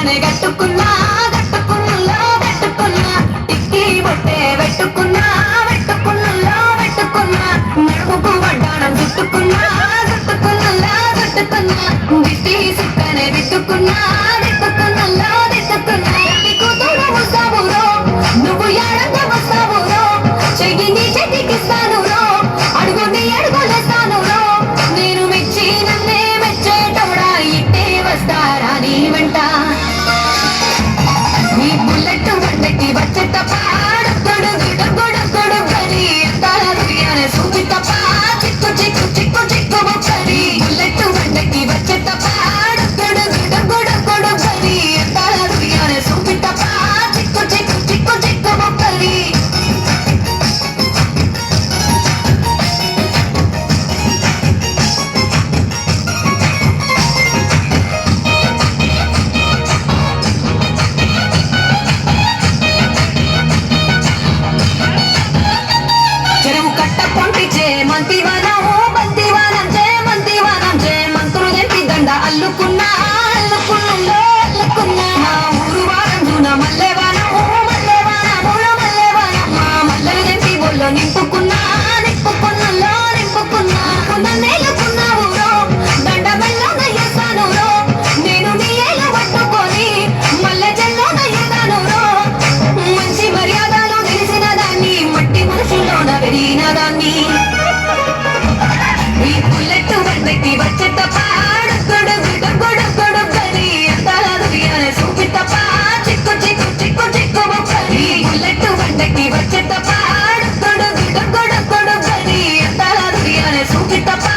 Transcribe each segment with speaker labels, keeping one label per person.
Speaker 1: సుక్కనే కట్టుకున్నా కట్టుకున్నలో కట్టుకున్నా టిక్కి బొట్టే పెట్టుకున్నా పెట్టుకున్నలో పెట్టుకున్నా నడుముకు వడ్డాణం చుట్టుకున్నా చుట్టుకున్నలో చుట్టుకున్నా దిష్టి సుక్కనే దిట్టుకున్నా దిట్టుకున్నలో దిట్టుకున్నా కూతురు వస్తావురో నువ్వు ఏడంగా వస్తావురో చెయ్యి నీ చేతికిస్తాను రో అడుగు నీ అడుగులేస్తాను రో నేను మెచ్చి నన్నే మెచ్చేటోడా ఇట్టే వస్తారా నీ వెంట నీ బుల్లెట్ వంటకి వచ్చే తప్ప గొడుగు గొడుగు గడి తలదుయానే సూచి తప్ప చిక్కు చిక్కు చిక్కు చిక్కు ముక్కడి బుల్లెట్ వంటకి వచ్చే తప్ప గొడుగు గడి తలదుయానే సూచి తప్ప చిక్కు చిక్కు చిక్కు చిక్కు ముక్కడి చెరువు కట్ట పొంటిచే మంతివనం బంతివనం చే మంతివనం చే మంత్రులు తెంపి దండ అల్లుకున్నా అల్లుకున్నలో అల్లుకున్నా మా ఊరు వారందున మల్లెవనం మల్లెవనముల మల్లెవనం మా మల్లెలు తెంపి బొల్లో నింపుకున్నా నింపుకున్నలో నింపుకున్నా నేలుకున్నావు రో దండ మెల్లోన ఎస్తాను రో నేను నీ ఏలు పట్టుకొని మల్లె చెల్లోన ఎదాను రో మంచి మర్యాదలు తెలిసిన దాన్ని మట్టి మనుషుల్లోన పెరిగిన దాన్ని ఈ బుల్లెట్ వందకి వచ్చే తప్ప గొడుగొడుగొడుగొడుగని తలదుయానే సూపి తప్ప చిక్కు చిక్కు చిక్కు చిక్కు ముక్కడి బుల్లెట్ వందకి వచ్చే తప్ప గొడుగొడుగొడుగొడుగని తలదుయానే సూపి తప్ప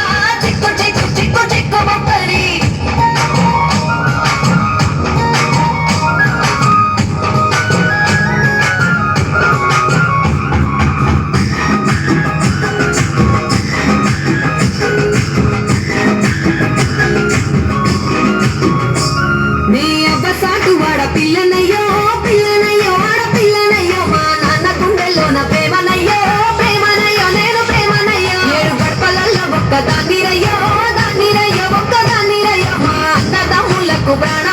Speaker 1: చిక్కు చిక్కు చిక్కు చిక్కు ముక్కడి నీ అబ్బసాటు వాడ పిల్లనయ్యో పిల్లనయ్యో ఆడ పిల్లనయ్యో మా నాన్న గుండెల్లోన ప్రేమనయ్యో ప్రేమనయ్యో నేను ప్రేమనయ్యో ఏడు గడపలల్లో ఒక్క దాన్నిరయ్యో దాన్నిరయ్యో ఒక్క దాన్నిరయ్యో మా అన్నదమ్ములకు ప్రాణ